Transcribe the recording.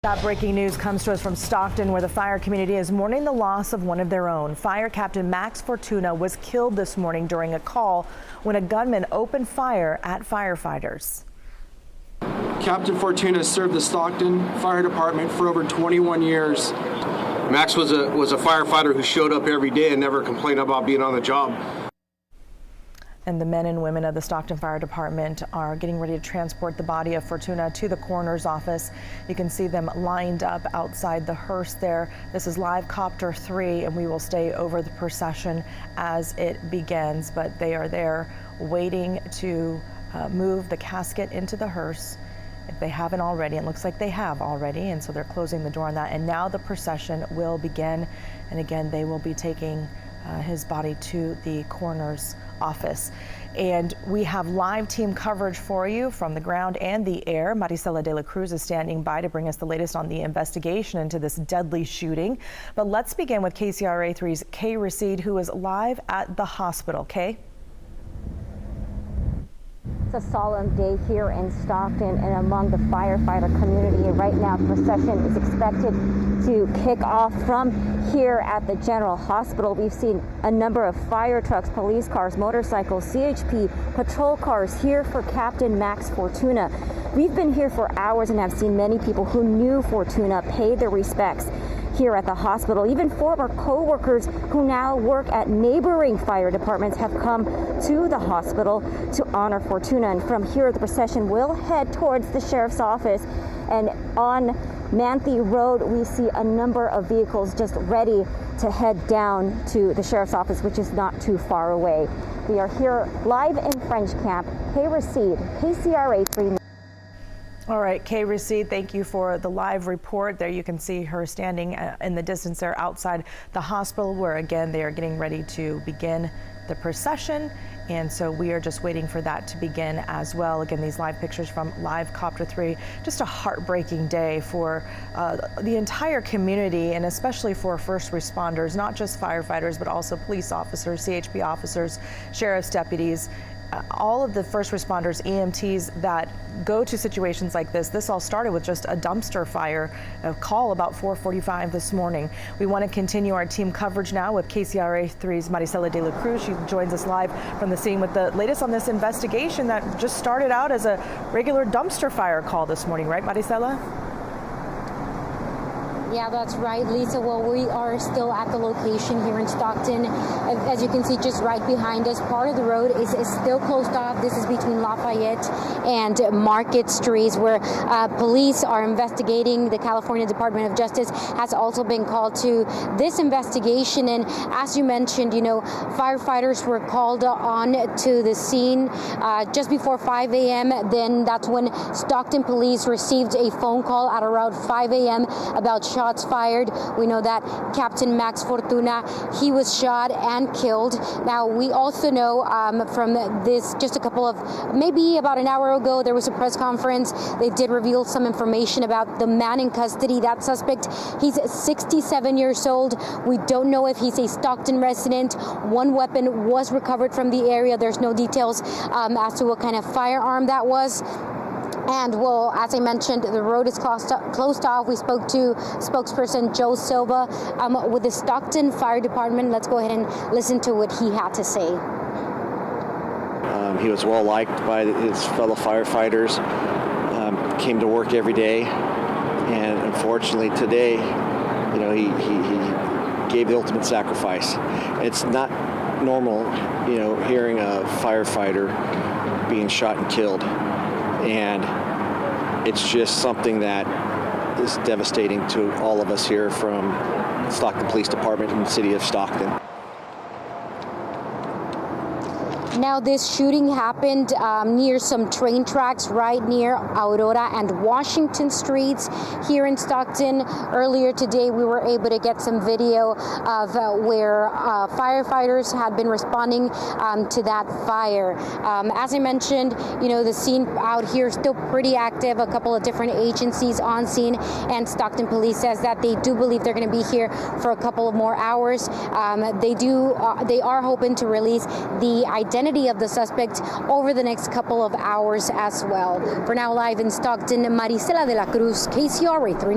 That breaking news comes to us from Stockton, where the fire community is mourning the loss of one of their own. Fire Captain Max Fortuna was killed this morning during a call when a gunman opened fire at firefighters. Captain Fortuna served the Stockton Fire Department for over 21 years. Max was a firefighter who showed up every day and never complained about being on the job. And the men and women of the Stockton Fire Department are getting ready to transport the body of Fortuna to the coroner's office. You can see them lined up outside the hearse there. This is live copter 3, and we will stay over the procession as it begins. But they are there waiting to move the casket into the hearse. If they haven't already, it looks like they have already, and so they're closing the door on that. And now the procession will begin. And again, they will be taking his body to the coroner's office. And we have live team coverage for you from the ground and the air. Marisela de la Cruz is standing by to bring us the latest on the investigation into this deadly shooting. But let's begin with KCRA 3's Kay Racide, who is live at the hospital. Kay? It's a solemn day here in Stockton and among the firefighter community. Right now, the procession is expected to kick off from here at the General Hospital. We've seen a number of fire trucks, police cars, motorcycles, CHP, patrol cars here for Captain Max Fortuna. We've been here for hours and have seen many people who knew Fortuna pay their respects here at the hospital. Even former co-workers who now work at neighboring fire departments have come to the hospital to honor Fortuna. And from here, the procession will head towards the sheriff's office. And on Manthe Road, we see a number of vehicles just ready to head down to the sheriff's office, which is not too far away. We are here live in French Camp. Kay Racide, KCRA 3. All right, Kay Racide, thank you for the live report. There you can see her standing in the distance there outside the hospital, where again they are getting ready to begin the procession. And so we are just waiting for that to begin as well. Again, these live pictures from Live Copter 3, just a heartbreaking day for the entire community, and especially for first responders, not just firefighters, but also police officers, CHP officers, sheriff's deputies, all of the first responders, EMTs that go to situations like this. This all started with just a dumpster fire, a call about 4:45 this morning. We want to continue our team coverage now with KCRA 3's Marisela de la Cruz. She joins us live from the scene with the latest on this investigation that just started out as a regular dumpster fire call this morning, right, Marisela? Yeah, that's right, Lisa. Well, we are still at the location here in Stockton. As you can see, just right behind us, part of the road is still closed off. This is between Lafayette and Market Streets, where police are investigating. The California Department of Justice has also been called to this investigation. And as you mentioned, you know, firefighters were called on to the scene just before 5 a.m. Then that's when Stockton police received a phone call at around 5 a.m. about shots fired. We know that Captain Max Fortuna, he was shot and killed. Now, we also know from this, just a couple of, maybe about an hour ago, there was a press conference. They did reveal some information about the man in custody, that suspect. He's 67 years old. We don't know if he's a Stockton resident. One weapon was recovered from the area. There's no details as to what kind of firearm that was. And, well, as I mentioned, the road is closed off. We spoke to spokesperson Joe Silva with the Stockton Fire Department. Let's go ahead and listen to what he had to say. He was well liked by his fellow firefighters, came to work every day, and unfortunately today, you know, he gave the ultimate sacrifice. It's not normal, you know, hearing a firefighter being shot and killed. And it's just something that is devastating to all of us here from Stockton Police Department and the city of Stockton. Now, this shooting happened near some train tracks right near Aurora and Washington Streets here in Stockton. Earlier today, we were able to get some video of where firefighters had been responding to that fire. As I mentioned, you know, the scene out here is still pretty active. A couple of different agencies on scene, and Stockton Police says that they do believe they're going to be here for a couple of more hours. They are hoping to release the identity of the suspect over the next couple of hours as well. For now, live in Stockton, Marisela de la Cruz, KCRA 3.